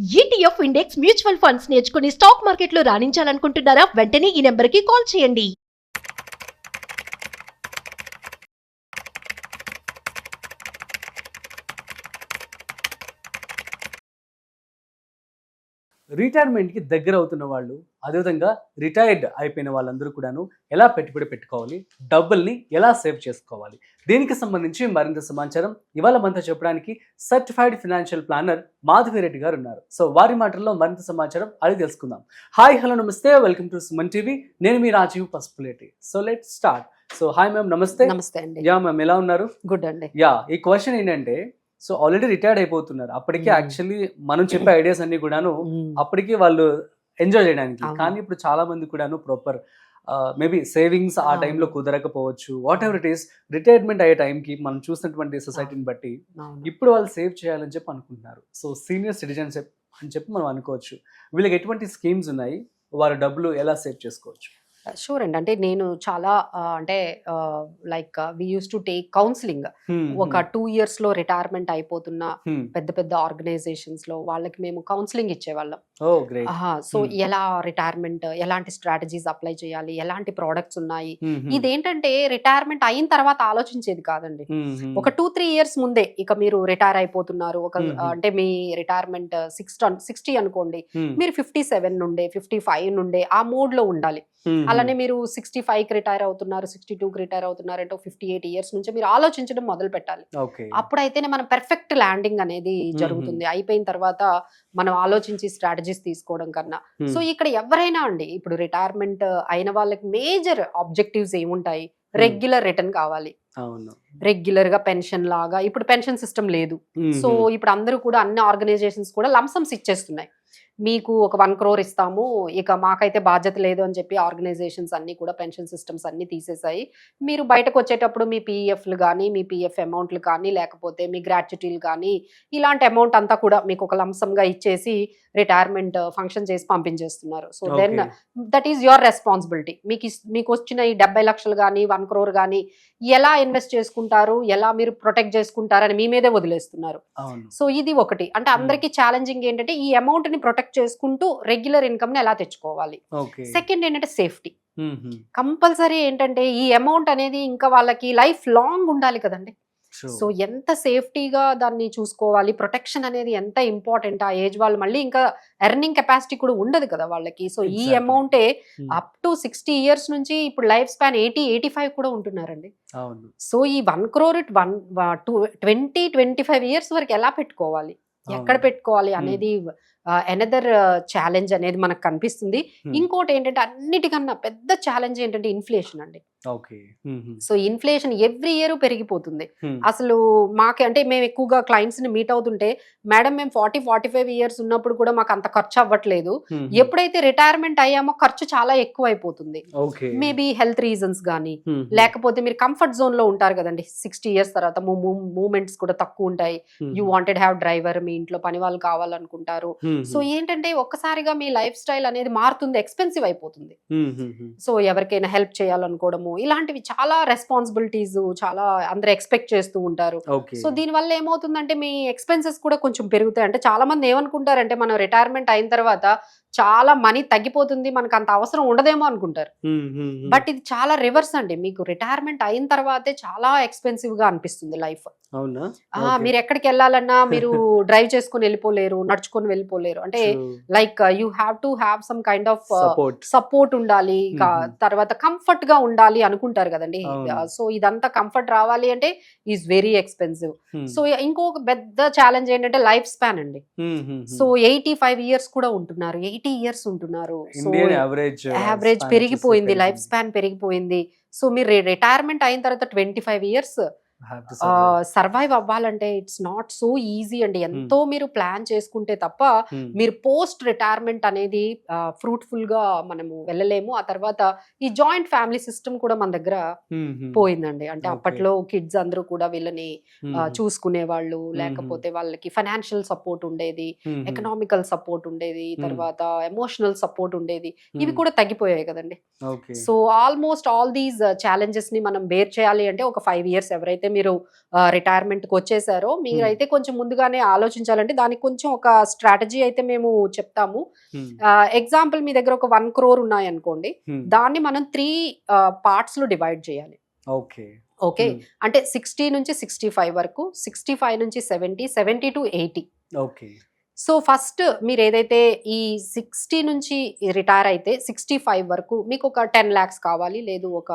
ETF index mutual funds నేర్చుకుని stock మార్కెట్లో రాణించాలనుకుంటున్నారా? వెంటనే ఈ నెంబర్కి కాల్ చేయండి. రిటైర్మెంట్‌కి దగ్గర అవుతున్న వాళ్ళు, అదేవిధంగా రిటైర్డ్ అయిపోయిన వాళ్ళందరూ కూడాను ఎలా పెట్టుబడి పెట్టుకోవాలి? డబ్బుల్ని ఎలా సేవ్ చేసుకోవాలి? దీనికి సంబంధించి మరింత సమాచారం ఇవాళ మనతో చెప్పడానికి సర్టిఫైడ్ ఫైనాన్షియల్ ప్లానర్ మాధవిరెడ్డి గారు ఉన్నారు. సో వారి మాటల్లో మరింత సమాచారం అది తెలుసుకుందాం. హాయ్, హలో, నమస్తే, వెల్కమ్ టు సుమన్ టీవీ. నేను మీ Rajeev Pasupuleti. So let's start. So hi ma'am, నమస్తే. నమస్తే అండి. యా మ్యామ్, ఎలా ఉన్నారు? గుడ్ అండి. యా, ఈ క్వశ్చన్ ఏంటంటే, సో ఆల్రెడీ రిటైర్డ్ అయిపోతున్నారు. అప్పటికే యాక్చువల్లీ మనం చెప్పే ఐడియాస్ అన్ని కూడాను అప్పటికి వాళ్ళు ఎంజాయ్ చేయడానికి. కానీ ఇప్పుడు చాలా మంది కూడాను ప్రాపర్ మేబీ సేవింగ్స్ ఆ టైంలో కుదరకపోవచ్చు. Whatever it is, retirement అయ్యే టైంకి మనం చూసినటువంటి సొసైటీని బట్టి ఇప్పుడు వాళ్ళు సేవ్ చేయాలని చెప్పి అనుకుంటున్నారు. సో సీనియర్ సిటిజన్స్ అని చెప్పి మనం అనుకోవచ్చు. వీళ్ళకి ఎటువంటి స్కీమ్స్ ఉన్నాయి, వారి డబ్బులు ఎలా సేవ్ చేసుకోవచ్చు? షూర్ అండి. అంటే నేను చాలా అంటే like we use to take counselling. ఒక 2 years లో రిటైర్మెంట్ అయిపోతున్న పెద్ద పెద్ద ఆర్గనైజేషన్స్ లో వాళ్ళకి మేము కౌన్సిలింగ్ ఇచ్చేవాళ్ళం. సో ఎలా రిటైర్మెంట్, ఎలాంటి స్ట్రాటజీస్ అప్లై చేయాలి, ఎలాంటి ప్రోడక్ట్స్ ఉన్నాయి. ఇదేంటంటే రిటైర్మెంట్ అయిన తర్వాత ఆలోచించేది కాదండి. ఒక 2-3 years ముందే ఇక మీరు రిటైర్ అయిపోతున్నారు, ఒక అంటే మీ రిటైర్మెంట్ 60 అనుకోండి, మీరు 57 నుండే 55 నుండే ఆ మోడ్ లో ఉండాలి. అలానే మీరు 65కి రిటైర్ అవుతున్నారు, 62కి రిటైర్ అవుతున్నారు అంటే 58 years నుంచి మీరు ఆలోచించడం మొదలు పెట్టాలి. అప్పుడైతేనే మనం పెర్ఫెక్ట్ ల్యాండింగ్ అనేది జరుగుతుంది. అయిపోయిన తర్వాత మనం ఆలోచించి స్ట్రాటజీస్ తీసుకోవడం కన్నా. సో ఇక్కడ ఎవరైనా అండి, ఇప్పుడు రిటైర్మెంట్ అయిన వాళ్ళకి మేజర్ ఆబ్జెక్టివ్స్ ఏముంటాయి? రెగ్యులర్ రిటర్న్ కావాలి. రెగ్యులర్ గా పెన్షన్ లాగా. ఇప్పుడు పెన్షన్ సిస్టమ్ లేదు. సో ఇప్పుడు అందరూ కూడా అన్ని ఆర్గనైజేషన్స్ కూడా లంసమ్స్ ఇచ్చేస్తున్నాయి. మీకు ఒక 1 crore ఇస్తాము, ఇక మాకైతే బాధ్యత లేదు అని చెప్పి ఆర్గనైజేషన్స్ అన్ని కూడా పెన్షన్ సిస్టమ్స్ అన్ని తీసేసాయి. మీరు బయటకు వచ్చేటప్పుడు మీ పీఎఫ్లు కానీ, మీ పీఎఫ్ అమౌంట్లు కానీ, లేకపోతే మీ గ్రాట్యుటీలు కానీ, ఇలాంటి అమౌంట్ అంతా కూడా మీకు ఒక లంసంగా ఇచ్చేసి రిటైర్మెంట్ ఫంక్షన్ చేసి పంపించేస్తున్నారు. So then that is your responsibility. మీకు వచ్చిన ఈ 70 లక్షలు కానీ 1 crore కానీ ఎలా ఇన్వెస్ట్ చేసుకుంటారు, ఎలా మీరు ప్రొటెక్ట్ చేసుకుంటారని మీ మీదే వదిలేస్తున్నారు. సో ఇది ఒకటి. అంటే అందరికీ ఛాలెంజింగ్ ఏంటంటే ఈ అమౌంట్ ని ప్రొటెక్ట్ చేసుకుంటూ రెగ్యులర్ ఇన్కమ్ ని ఎలా తెచ్చుకోవాలి. సెకండ్ ఏంటంటే సేఫ్టీ. కంపల్సరీ ఏంటంటే ఈ అమౌంట్ అనేది ఇంకా వాళ్ళకి లైఫ్ లాంగ్ ఉండాలి కదండి. సో ఎంత సేఫ్టీగా దాన్ని చూసుకోవాలి, ప్రొటెక్షన్ అనేది ఎంత ఇంపార్టెంట్. ఆ ఏజ్ వాళ్ళు మళ్ళీ ఇంకా ఎర్నింగ్ కెపాసిటీ కూడా ఉండదు కదా వాళ్ళకి. సో ఈ అమౌంటే అప్ టు 60 years నుంచి ఇప్పుడు లైఫ్ స్పాన్ 80-85 కూడా ఉంటున్నారండి. సో ఈ 1 crore 20-25 years వరకు ఎలా పెట్టుకోవాలి, ఎక్కడ పెట్టుకోవాలి అనేది అనదర్ ఛాలెంజ్ అనేది మనకు కనిపిస్తుంది. ఇంకోటి ఏంటంటే అన్నిటికన్నా పెద్ద ఛాలెంజ్ ఏంటంటే ఇన్ఫ్లేషన్ అండి. సో ఇన్ఫ్లేషన్ ఎవ్రీ ఇయర్ పెరిగిపోతుంది. అసలు మాకే అంటే మేము ఎక్కువగా క్లయింట్స్ ని మీట్ అవుతుంటే, మేడం మేము 40-45 years ఉన్నప్పుడు కూడా మాకు అంత ఖర్చు అవ్వట్లేదు, ఎప్పుడైతే రిటైర్మెంట్ అయ్యామో ఖర్చు చాలా ఎక్కువ అయిపోతుంది. మేబీ హెల్త్ రీజన్స్ గానీ, లేకపోతే మీరు కంఫర్ట్ జోన్ లో ఉంటారు కదండి. 60 years తర్వాత మూవ్మెంట్స్ కూడా తక్కువ ఉంటాయి. యూ వాంటెడ్ హ్యావ్ డ్రైవర్, మీ ఇంట్లో పని వాళ్ళు కావాలనుకుంటారు. సో ఏంటంటే ఒక్కసారిగా మీ లైఫ్ స్టైల్ అనేది మారుతుంది, ఎక్స్పెన్సివ్ అయిపోతుంది. సో ఎవరికైనా హెల్ప్ చేయాలనుకోవడము, ఇలాంటివి చాలా రెస్పాన్సిబిలిటీస్ చాలా అందరూ ఎక్స్పెక్ట్ చేస్తూ ఉంటారు. సో దీని వల్ల ఏమవుతుందంటే మీ ఎక్స్పెన్సెస్ కూడా కొంచెం పెరుగుతాయి. అంటే చాలా మంది ఏమనుకుంటారంటే మనం రిటైర్మెంట్ అయిన తర్వాత చాలా మనీ తగ్గిపోతుంది, మనకు అంత అవసరం ఉండదేమో అనుకుంటారు. బట్ ఇది చాలా రివర్స్ అండి. మీకు రిటైర్మెంట్ అయిన తర్వాతే చాలా ఎక్స్పెన్సివ్ గా అనిపిస్తుంది లైఫ్. మీరు ఎక్కడికి వెళ్ళాలన్నా మీరు డ్రైవ్ చేసుకుని వెళ్ళిపోలేరు, నడుచుకొని వెళ్ళిపోలేరు. అంటే like you have to have some kind of support ఉండాలి. తర్వాత కంఫర్ట్ గా ఉండాలి అనుకుంటారు కదండి. సో ఇదంతా కంఫర్ట్ రావాలి అంటే ఈజ్ వెరీ ఎక్స్పెన్సివ్. సో ఇంకొక పెద్ద ఛాలెంజ్ ఏంటంటే లైఫ్ స్పాన్ అండి. సో 85 years కూడా ఉంటున్నారు, 80 years ఉంటున్నారు. సో యావరేజ్ పెరిగిపోయింది, లైఫ్ స్పాన్ పెరిగిపోయింది. సో మీరు రిటైర్మెంట్ అయిన తర్వాత 25 years సర్వైవ్ అవ్వాలంటే ఇట్స్ నాట్ సో ఈజీ అండి. ఎంతో మీరు ప్లాన్ చేసుకుంటే తప్ప మీరు పోస్ట్ రిటైర్మెంట్ అనేది ఫ్రూట్ఫుల్ గా మనము వెళ్ళలేము. ఆ తర్వాత ఈ జాయింట్ ఫ్యామిలీ సిస్టమ్ కూడా మన దగ్గర పోయిందండి. అంటే అప్పట్లో కిడ్స్ అందరూ కూడా వీళ్ళని చూసుకునే వాళ్ళు, లేకపోతే వాళ్ళకి ఫైనాన్షియల్ సపోర్ట్ ఉండేది, ఎకనామికల్ సపోర్ట్ ఉండేది, తర్వాత ఎమోషనల్ సపోర్ట్ ఉండేది. ఇవి కూడా తగ్గిపోయాయి కదండి. So almost all these challenges ని మనం బేర్ చేయాలి అంటే ఒక 5 years ఎవరైతే మీరు రిటైర్మెంట్కి వచ్చేసారో మీరైతే కొంచెం ముందుగానే ఆలోచించాలంటే దానికి కొంచెం ఒక స్ట్రాటజీ అయితే మేము చెప్తాము. ఎగ్జాంపుల్ మీ దగ్గర ఒక 1 crore ఉన్నాయనుకోండి, దాన్ని మనం 3 parts లో డివైడ్ చేయాలి. ఓకే, అంటే 60 నుంచి 65 వరకు, 65 నుంచి 70, 70 to 80. సో ఫస్ట్ మీరు ఏదైతే ఈ 60 నుంచి రిటైర్ అయితే 65 వరకు మీకు ఒక 10 lakhs కావాలి, లేదు ఒక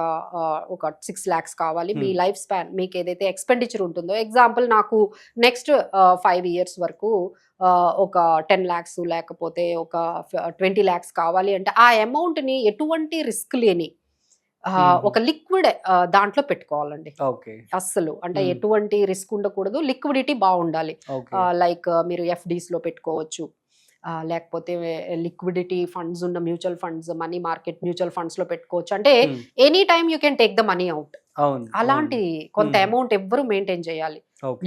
6 lakhs కావాలి. మీ లైఫ్ స్పాన్ మీకు ఏదైతే ఎక్స్పెండిచర్ ఉంటుందో, ఎగ్జాంపుల్ నాకు నెక్స్ట్ 5 years వరకు ఒక 10 lakhs లేకపోతే ఒక 20 lakhs కావాలి అంటే ఆ అమౌంట్ని ఎటువంటి రిస్క్ లేని ఒక లిక్విడ్ దాంట్లో పెట్టుకోవాలండి. అస్సలు అంటే ఎటువంటి రిస్క్ ఉండకూడదు, లిక్విడిటీ బాగుండాలి. లైక్ మీరు FDs లో పెట్టుకోవచ్చు, లేకపోతే లిక్విడిటీ ఫండ్స్ ఉన్న mutual funds, money market mutual funds లో పెట్టుకోవచ్చు. అంటే any time you can take the money out. అలాంటి కొంత అమౌంట్ ఎవ్వరు మెయింటైన్ చేయాలి.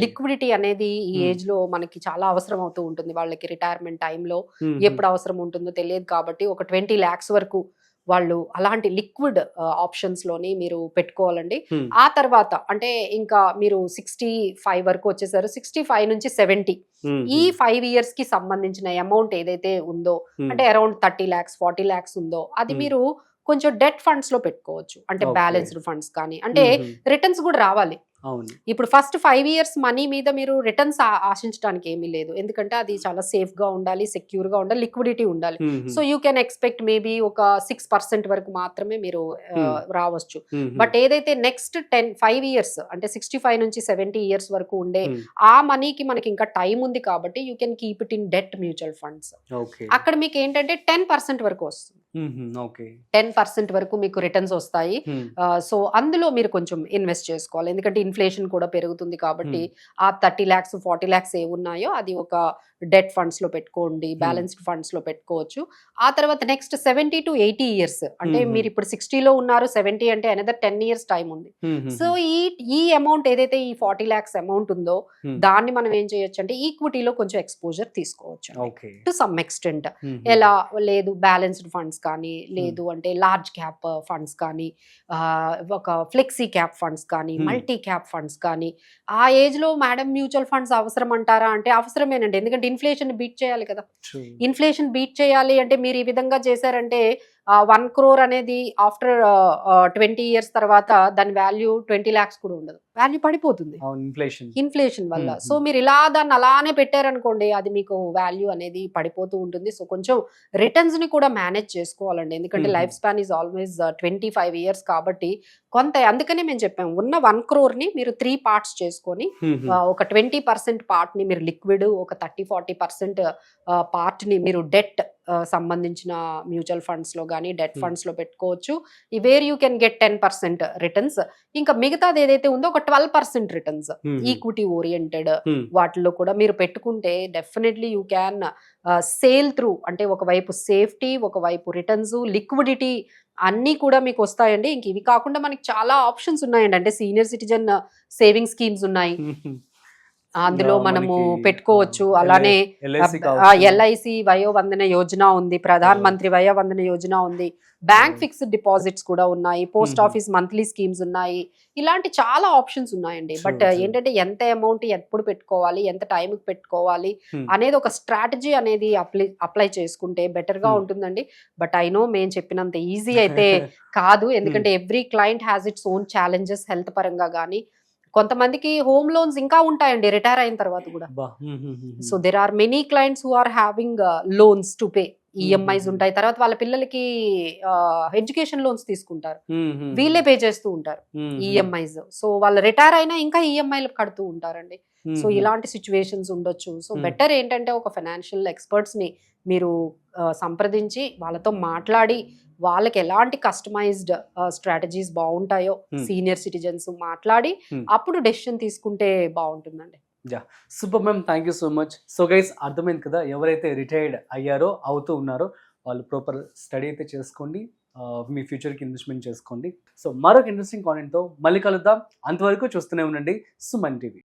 లిక్విడిటీ అనేది ఈ ఏజ్ లో మనకి చాలా అవసరం అవుతూ ఉంటుంది. వాళ్ళకి రిటైర్మెంట్ టైంలో ఎప్పుడు అవసరం ఉంటుందో తెలియదు కాబట్టి ఒక 20 lakhs వరకు వాళ్ళు అలాంటి లిక్విడ్ ఆప్షన్స్ లోని మీరు పెట్టుకోవాలండి. ఆ తర్వాత అంటే ఇంకా మీరు 65 వరకు వచ్చేసారు, 65 నుంచి 70 ఈ 5 years కి సంబంధించిన అమౌంట్ ఏదైతే ఉందో, అంటే అరౌండ్ 30 lakhs 40 lakhs ఉందో, అది మీరు కొంచెం డెట్ ఫండ్స్ లో పెట్టుకోవచ్చు. అంటే బ్యాలెన్స్డ్ ఫండ్స్ కానీ, అంటే రిటర్న్స్ కూడా రావాలి. ఇప్పుడు ఫస్ట్ 5 years మనీ మీద మీరు రిటర్న్స్ ఆశించడానికి ఏమీ లేదు, ఎందుకంటే అది చాలా సేఫ్ గా ఉండాలి, సెక్యూర్ గా ఉండాలి, లిక్విడిటీ ఉండాలి. So you can expect maybe ఒక 6% వరకు మాత్రమే మీరు రావచ్చు. బట్ ఏదైతే నెక్స్ట్ 5 years అంటే 65 నుంచి 70 years వరకు ఉండే ఆ మనీకి మనకి ఇంకా టైం ఉంది కాబట్టి you can keep it in debt mutual funds. అక్కడ మీకు ఏంటంటే 10% వరకు వస్తుంది, 10% వరకు మీకు రిటర్న్స్ వస్తాయి. సో అందులో మీరు కొంచెం ఇన్వెస్ట్ చేసుకోవాలి, ఎందుకంటే ఇన్ఫ్లేషన్ కూడా పెరుగుతుంది కాబట్టి ఆ 30 lakhs 40 lakhs ఏ ఉన్నాయో అది ఒక డెట్ ఫండ్స్ లో పెట్టుకోండి, బ్యాలెన్స్డ్ ఫండ్స్ లో పెట్టుకోవచ్చు. ఆ తర్వాత నెక్స్ట్ 70 to 80 years అంటే మీరు ఇప్పుడు 60 లో ఉన్నారు, 70 అంటే అనదర్ 10 years టైం ఉంది. సో ఈ అమౌంట్ ఏదైతే ఈ 40 lakhs అమౌంట్ ఉందో దాన్ని మనం ఏం చేయొచ్చు అంటే ఈక్విటీలో కొంచెం ఎక్స్పోజర్ తీసుకోవచ్చు టు సమ్ ఎక్స్టెంట్. ఎలా లేదు, బ్యాలెన్స్డ్ ఫండ్స్ కానీ, లేదు అంటే లార్జ్ క్యాప్ ఫండ్స్ కానీ, ఒక ఫ్లెక్సీ క్యాప్ ఫండ్స్ కానీ, మల్టీ క్యాప్ ఫండ్స్ కానీ. ఆ ఏజ్ లో మేడం మ్యూచువల్ ఫండ్స్ అవసరం అంటారా అంటే అవసరమేనండి, ఎందుకంటే ఇన్ఫ్లేషన్ బీట్ చేయాలి కదా. ఇన్ఫ్లేషన్ బీట్ చేయాలి అంటే మీరు ఈ విధంగా చేశారంటే 1 crore అనేది ఆఫ్టర్ 20 years తర్వాత దాని వాల్యూ 20 lakhs కూడా ఉండదు, వాల్యూ పడిపోతుంది ఇన్ఫ్లేషన్ వల్ల. సో మీరు ఇలా దాన్ని అలానే పెట్టారనుకోండి, అది మీకు వాల్యూ అనేది పడిపోతూ ఉంటుంది. సో కొంచెం రిటర్న్స్ ని కూడా మేనేజ్ చేసుకోవాలండి, ఎందుకంటే life span is always 25 years కాబట్టి కొంత. అందుకనే మేము చెప్పాము, ఉన్న 1 crore ని మీరు 3 parts చేసుకొని ఒక 20% పార్ట్ ని మీరు లిక్విడ్, ఒక 30-40% పార్ట్ ని మీరు డెట్ సంబంధించిన మ్యూచువల్ ఫండ్స్ లో కానీ డెట్ ఫండ్స్ లో పెట్టుకోవచ్చు. Where you can get 10% returns. ఇంకా మిగతాది ఏదైతే ఉందో ఒక 12% రిటర్న్స్ ఈక్విటీ ఓరియంటెడ్ వాటిల్లో కూడా మీరు పెట్టుకుంటే definitely you can sale through. అంటే ఒకవైపు సేఫ్టీ, ఒకవైపు రిటర్న్స్, లిక్విడిటీ అన్నీ కూడా మీకు వస్తాయండి. ఇంక ఇవి కాకుండా మనకి చాలా ఆప్షన్స్ ఉన్నాయండి, అంటే సీనియర్ సిటిజన్ సేవింగ్ స్కీమ్స్ ఉన్నాయి, అందులో మనము పెట్టుకోవచ్చు. అలానే LIC వయో వందన యోజన ఉంది, ప్రధాన్ మంత్రి వయో వందన యోజన ఉంది, బ్యాంక్ ఫిక్స్డ్ డిపాజిట్స్ కూడా ఉన్నాయి, పోస్ట్ ఆఫీస్ మంత్లీ స్కీమ్స్ ఉన్నాయి. ఇలాంటి చాలా ఆప్షన్స్ ఉన్నాయండి. బట్ ఏంటంటే ఎంత అమౌంట్ ఎప్పుడు పెట్టుకోవాలి, ఎంత టైంకి పెట్టుకోవాలి అనేది ఒక స్ట్రాటజీ అనేది అప్లై చేసుకుంటే బెటర్ గా ఉంటుందండి. బట్ ఐ నో మేము చెప్పినంత ఈజీ అయితే కాదు, ఎందుకంటే every client has its own challenges. Health పరంగా కానీ, కొంతమందికి హోమ్ లోన్స్ ఇంకా ఉంటాయండి రిటైర్ అయిన తర్వాత కూడా. So there are many clients who are having loans to pay. EMIs ఉంటాయి, తర్వాత వాళ్ళ పిల్లలకి ఎడ్యుకేషన్ లోన్స్ తీసుకుంటారు, వీళ్ళే పే చేస్తూ ఉంటారు ఈఎంఐస్. సో వాళ్ళు రిటైర్ అయినా ఇంకా ఈఎంఐలు కడుతూ ఉంటారండి. సో ఇలాంటి సిచ్యువేషన్స్ ఉండొచ్చు. సో బెటర్ ఏంటంటే ఒక ఫైనాన్షియల్ ఎక్స్పర్ట్స్ ని మీరు సంప్రదించి వాళ్ళతో మాట్లాడి వాళ్ళకి ఎలాంటి కస్టమైజ్డ్ స్ట్రాటజీస్ బాగుంటాయో సీనియర్ సిటిజన్స్ మాట్లాడి అప్పుడు డెసిషన్ తీసుకుంటే బాగుంటుందండి. Super ma'am, thank you so much. So guys, అర్థమైంది కదా, ఎవరైతే రిటైర్డ్ అయ్యారో అవుతూ ఉన్నారో వాళ్ళు ప్రాపర్ స్టడీ అయితే చేసుకోండి, మీ ఫ్యూచర్కి ఇన్వెస్ట్మెంట్ చేసుకోండి. సో మరొక ఇంట్రెస్టింగ్ కాంటెంట్తో మళ్ళీ కలుద్దాం. అంతవరకు చూస్తూనే ఉండండి సుమన్ టీవీ.